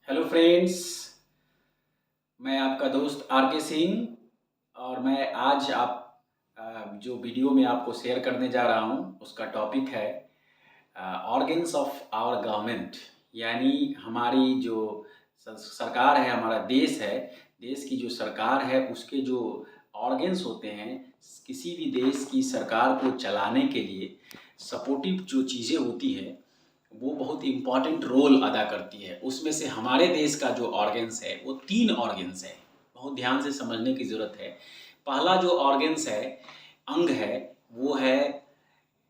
Hello friends, मैं आपका दोस्त आर के सिंह और मैं आज जो वीडियो में आपको शेयर करने जा रहा हूँ उसका टॉपिक है ऑर्गन्स ऑफ आवर गवर्नमेंट। यानी हमारी जो सरकार है, हमारा देश है, देश की जो सरकार है उसके जो ऑर्गन्स होते हैं, किसी भी देश की सरकार को चलाने के लिए सपोर्टिव जो चीज़ें होती हैं वो बहुत इम्पॉर्टेंट रोल अदा करती है। उसमें से हमारे देश का जो ऑर्गन्स है वो 3 ऑर्गन्स है। बहुत ध्यान से समझने की ज़रूरत है। पहला जो ऑर्गन्स है, अंग है, वो है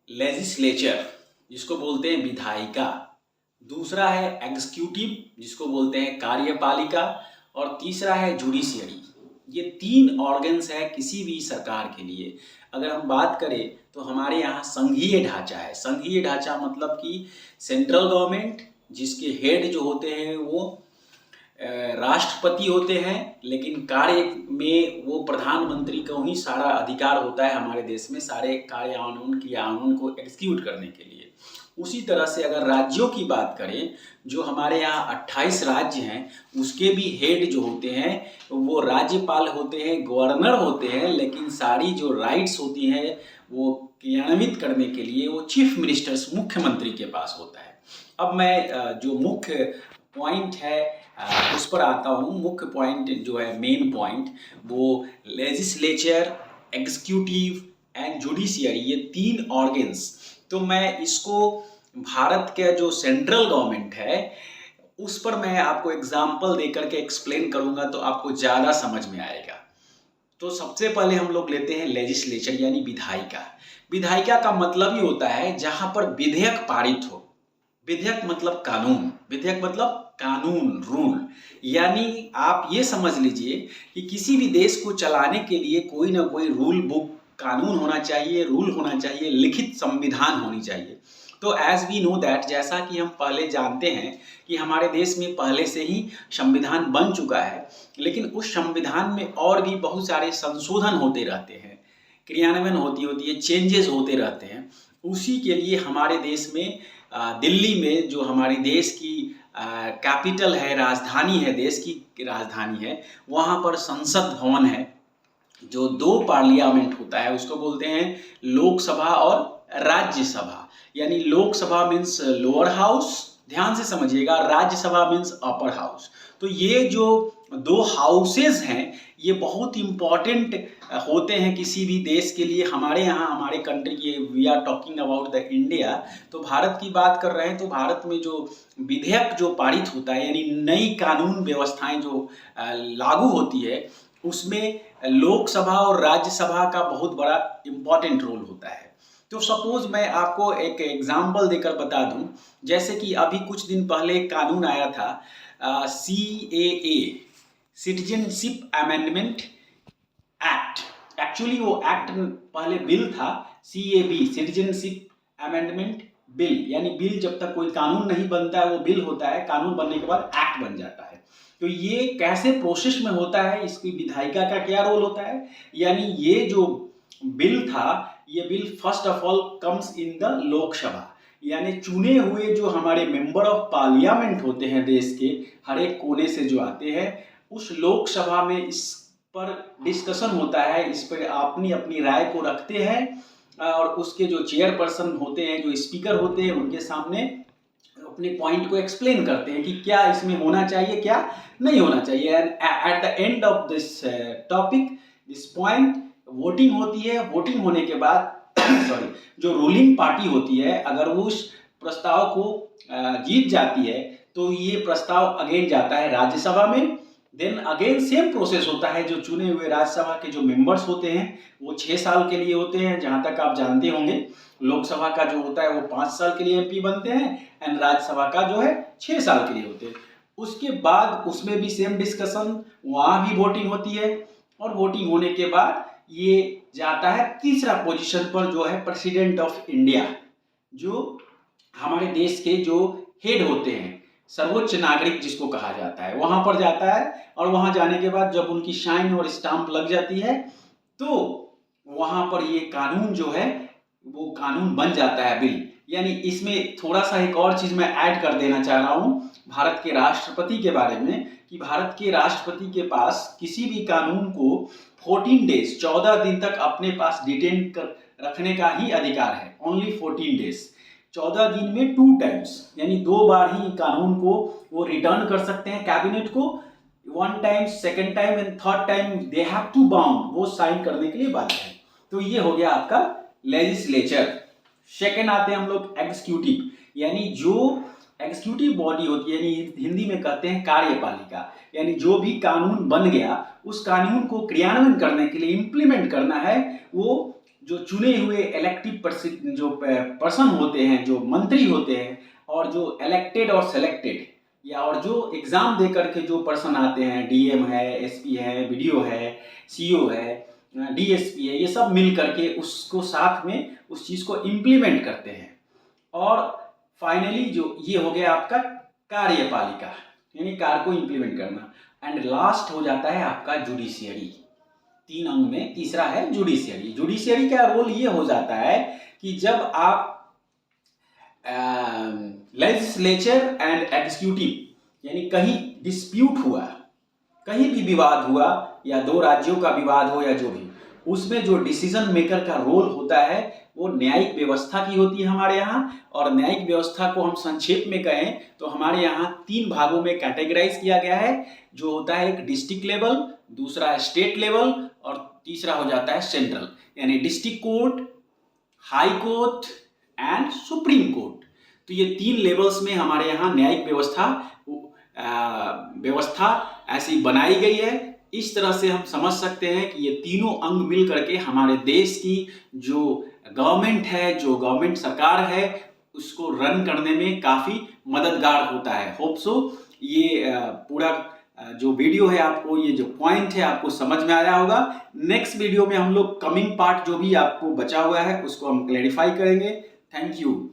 लेजिस्लेचर, जिसको बोलते हैं विधायिका। दूसरा है एग्जीक्यूटिव, जिसको बोलते हैं कार्यपालिका। और तीसरा है जुडिशियरी। ये 3 ऑर्गन्स है किसी भी सरकार के लिए। अगर हम बात करें तो हमारे यहाँ संघीय ढांचा है। संघीय ढांचा मतलब कि सेंट्रल गवर्नमेंट, जिसके हेड जो होते हैं वो राष्ट्रपति होते हैं, लेकिन कार्य में वो प्रधानमंत्री को ही सारा अधिकार होता है हमारे देश में सारे कार्यान्वयन क्रियान्वयन को एग्जीक्यूट करने के लिए। उसी तरह से अगर राज्यों की बात करें, जो हमारे यहाँ 28 राज्य हैं, उसके भी हेड जो होते हैं वो राज्यपाल होते हैं, गवर्नर होते हैं, लेकिन सारी जो राइट्स होती हैं वो क्रियान्वित करने के लिए वो चीफ मिनिस्टर्स, मुख्यमंत्री के पास होता है। अब मैं जो मुख्य पॉइंट है उस पर आता हूँ। मुख्य पॉइंट जो है, मेन पॉइंट, वो लेजिस्लेचर, एग्जीक्यूटिव एंड जुडिशियरी, ये 3 ऑर्गन्स। तो मैं इसको भारत के जो सेंट्रल गवर्नमेंट है उस पर मैं आपको एग्जाम्पल देकर के एक्सप्लेन करूंगा तो आपको ज़्यादा समझ में आएगा। तो सबसे पहले हम लोग लेते हैं लेजिस्लेचर यानी विधायिका। विधायिका का मतलब ही होता है जहां पर विधेयक पारित हो। विधेयक मतलब कानून, विधेयक मतलब कानून, रूल। यानी आप ये समझ लीजिए कि किसी भी देश को चलाने के लिए कोई ना कोई रूल बुक, कानून होना चाहिए, रूल होना चाहिए, लिखित संविधान होनी चाहिए। तो एज वी नो दैट, जैसा कि हम पहले जानते हैं कि हमारे देश में पहले से ही संविधान बन चुका है, लेकिन उस संविधान में और भी बहुत सारे संशोधन होते रहते हैं, क्रियान्वयन होती है, चेंजेस होते रहते हैं। उसी के लिए हमारे देश में दिल्ली में, जो हमारे देश की कैपिटल है, राजधानी है, देश की राजधानी है, वहाँ पर संसद भवन है। जो 2 पार्लियामेंट होता है उसको बोलते हैं लोकसभा और राज्यसभा। यानी लोकसभा मीन्स लोअर हाउस, ध्यान से समझिएगा, राज्यसभा मीन्स अपर हाउस। तो ये जो 2 हाउसेज हैं ये बहुत इंपॉर्टेंट होते हैं किसी भी देश के लिए। हमारे यहाँ, हमारे कंट्री की, we are talking about the India, तो भारत की बात कर रहे हैं। तो भारत में जो विधेयक जो पारित होता है, यानी नई कानून व्यवस्थाएं जो लागू होती है, उसमें लोकसभा और राज्यसभा का बहुत बड़ा इम्पॉर्टेंट रोल होता है। तो सपोज मैं आपको एक एग्जाम्पल देकर बता दूं, जैसे कि अभी कुछ दिन पहले एक कानून आया था, CAA, citizenship amendment act. Actually वो एक्ट पहले बिल था, CAB, सिटीजनशिप अमेंडमेंट बिल। यानी बिल, जब तक कोई कानून नहीं बनता है वो बिल होता है, कानून बनने के बाद एक्ट बन जाता है। तो ये कैसे प्रोसेस में होता है, इसकी विधायिका का क्या रोल होता है। यानी ये जो बिल था, ये bill first of all comes in the Lok Sabha, यानी चुने हुए जो हमारे मेंबर ऑफ पार्लियामेंट होते हैं देश के हर एक कोने से जो आते हैं, उस लोकसभा में इस पर डिस्कशन होता है, इस पर अपनी अपनी राय को रखते हैं और उसके जो चेयरपर्सन होते हैं, जो स्पीकर होते हैं, उनके सामने अपने पॉइंट को एक्सप्लेन करते हैं कि क्या इसमें होना चाहिए, क्या नहीं होना चाहिए। And at the end of this topic, this point, voting होती है। वोटिंग होने के बाद सॉरी, जो रूलिंग पार्टी होती है, अगर वो उस प्रस्ताव को जीत जाती है तो ये प्रस्ताव अगेन जाता है राज्यसभा में। देन अगेन सेम प्रोसेस होता है। जो चुने हुए राज्यसभा के जो मेंबर्स होते हैं वो 6 साल के लिए होते हैं, जहां तक आप जानते होंगे। लोकसभा का जो होता है वो 5 साल के लिए MP बनते हैं, एंड राज्यसभा का जो है 6 साल के लिए होते हैं। उसके बाद उसमें भी सेम डिस्कशन, वहां भी वोटिंग होती है, और वोटिंग होने के बाद ये जाता है तीसरा पोजीशन पर, जो है प्रेसिडेंट ऑफ इंडिया, जो हमारे देश के जो हेड होते हैं, सर्वोच्च नागरिक जिसको कहा जाता है, वहां पर जाता है। और वहां जाने के बाद जब उनकी साइन और स्टाम्प लग जाती है तो वहां पर ये कानून जो है वो कानून बन जाता है, बिल। यानी इसमें थोड़ा सा एक और चीज़ मैं ऐड कर देना चाह रहा हूँ भारत के राष्ट्रपति के बारे में, कि भारत के राष्ट्रपति के पास किसी भी कानून को 14 डेज 14 दिन तक अपने पास डिटेन कर रखने का ही अधिकार है। ओनली 14 डेज, 14 दिन में 2 टाइम्स, यानी 2 बार ही कानून को वो रिटर्न कर सकते हैं कैबिनेट को। 1 time, second time and third time they have to bound, वो साइन करने के लिए बाध्य है। तो ये हो गया आपका लेजिस्लेचर। सेकेंड आते हैं हम लोग एग्जीक्यूटिव, यानी जो एग्जीक्यूटिव बॉडी होती है, यानी हिंदी में कहते हैं कार्यपालिका, यानी जो भी कानून बन गया उस कानून को क्रियान्वयन करने के लिए इम्प्लीमेंट करना है, वो जो चुने हुए इलेक्टिव जो पर्सन होते हैं, जो मंत्री होते हैं, और जो इलेक्टेड और सेलेक्टेड, या और जो एग्जाम दे करके जो पर्सन आते हैं, डीएम है, एसपी है, बीडीओ है, सीओ है, डीएसपी है, ये सब मिल करके उसको साथ में उस चीज़ को इम्प्लीमेंट करते हैं। और फाइनली जो ये हो गया आपका कार्यपालिका, यानी कार्य को इम्प्लीमेंट करना। एंड लास्ट हो जाता है आपका जुडिशियरी। 3 अंग में तीसरा है जुडिशियरी। जुडिशियरी का रोल ये हो जाता है कि जब आप लेजिस्लेचर एंड एग्जीक्यूटिव, यानी कहीं डिस्प्यूट हुआ, कहीं भी विवाद हुआ, या 2 राज्यों का विवाद हो या जो भी, उसमें जो डिसीजन मेकर का रोल होता है वो न्यायिक व्यवस्था की होती है हमारे यहाँ। और न्यायिक व्यवस्था को हम संक्षेप में कहें तो हमारे यहाँ 3 भागों में कैटेगराइज किया गया है, जो होता है एक डिस्ट्रिक्ट लेवल, दूसरा स्टेट लेवल, और तीसरा हो जाता है सेंट्रल, यानी district court, high court and supreme court. तो ये 3 लेवल्स में हमारे यहाँ न्यायिक व्यवस्था ऐसी बनाई गई है। इस तरह से हम समझ सकते हैं कि ये तीनों अंग मिल करके हमारे देश की जो गवर्नमेंट है, जो गवर्नमेंट सरकार है, उसको रन करने में काफ़ी मददगार होता है। होप सो ये पूरा जो वीडियो है, आपको ये जो पॉइंट है आपको समझ में आया होगा। नेक्स्ट वीडियो में हम लोग कमिंग पार्ट जो भी आपको बचा हुआ है उसको हम क्लैरिफाई करेंगे। Thank you.